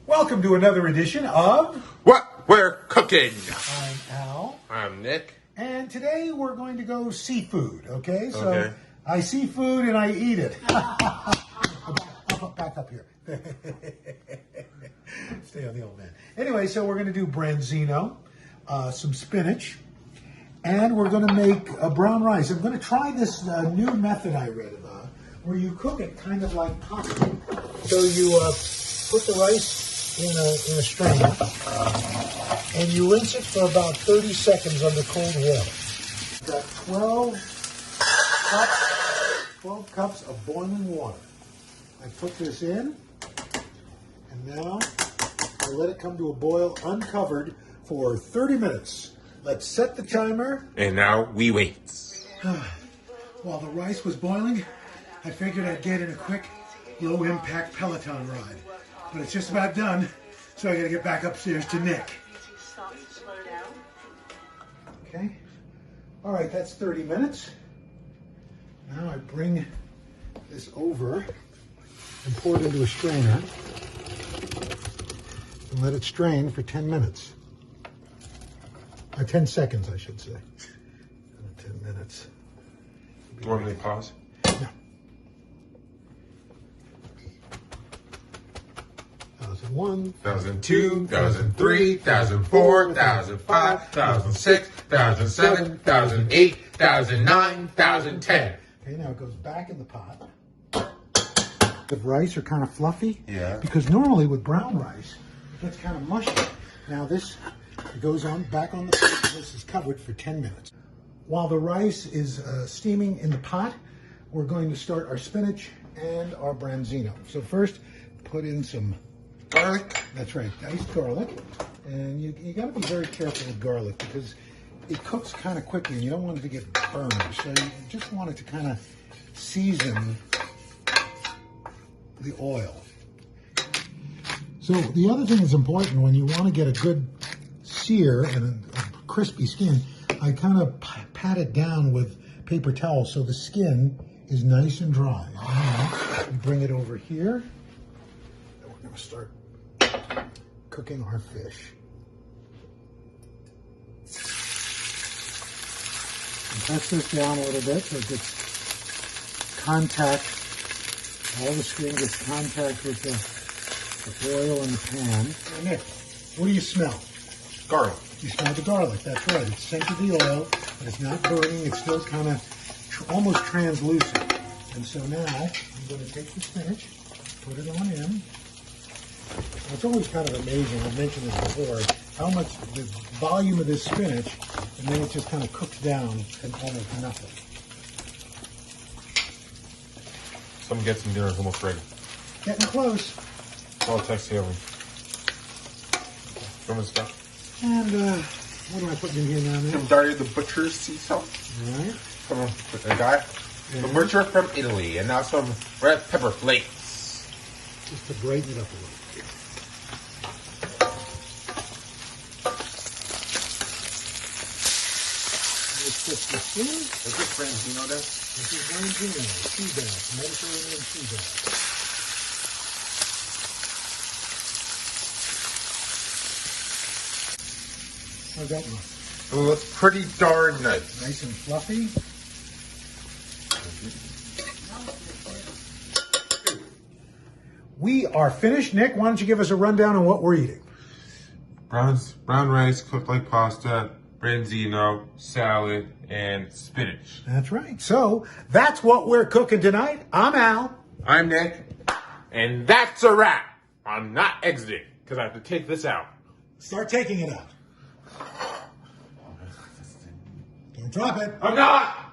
Welcome to another edition of What We're Cooking. I'm Al. I'm Nick. And today we're going to go seafood, okay? So Okay. I see food and I eat it. Back up here. Stay on the old man. Anyway, so we're going to do Branzino, some spinach, and we're going to make brown rice. I'm going to try this new method I read about, where you cook it kind of like pasta. So you put the rice in a strainer, and you rinse it for about 30 seconds under cold water. Got 12 cups of boiling water. I put this in, and now I let it come to a boil uncovered for 30 minutes. Let's set the timer. And now we wait. While the rice was boiling, I figured I'd get in a quick, low-impact Peloton ride. But it's just about done, so I gotta get back upstairs to Nick. Okay. All right, that's 30 minutes. Now I bring this over and pour it into a strainer and let it strain for 10 minutes. 10 seconds, I should say. 10 minutes. Do you want me to pause? No. 1001, 1002, 1003, 1004, 1005, 1006, 1007, 1008, 1009, 1010. Okay, now it goes back in the pot. The rice are kind of fluffy. Yeah. Because normally with brown rice, it gets kind of mushy. Now this goes on back on the pot. This is covered for 10 minutes. While the rice is steaming in the pot, we're going to start our spinach and our branzino. So first, put in some Garlic. That's right, diced garlic. And you got to be very careful with garlic because it cooks kind of quickly and you don't want it to get burned. So you just want it to kind of season the oil. So the other thing that's important when you want to get a good sear and a crispy skin, I kind of pat it down with paper towel so the skin is nice and dry. Now, we bring it over here. And we're going to start cooking our fish. And press this down a little bit so it gets contact, all the skin gets contact with the oil in the pan. And Nick, what do you smell? Garlic. You smell the garlic, that's right. It's scented the oil, but it's not burning. It's still kind of almost translucent. And so now I'm going to take the spinach, put it on in. It's always kind of amazing, I've mentioned this before, how much the volume of this spinach, and then it just kind of cooks down to almost nothing. Someone get some dinner, almost ready. Getting close. I'll text you over. From the stuff. And what am I putting in here now, man? From Dario the Butcher's sea salt. All right. From a guy. The butcher from Italy. And now some red pepper flakes. Just to brighten it up a little. Let's put this in. Is this Branzino there? This is Branzino, sea bass, Mediterranean sea bass. How's that look? It looks pretty darn nice. Nice and fluffy. We are finished. Nick, why don't you give us a rundown on what we're eating? Brown rice cooked like pasta, branzino, salad, and spinach. That's right. So that's what we're cooking tonight. I'm Al. I'm Nick. And that's a wrap. I'm not exiting because I have to take this out. Start taking it out. Don't drop it. I'm not!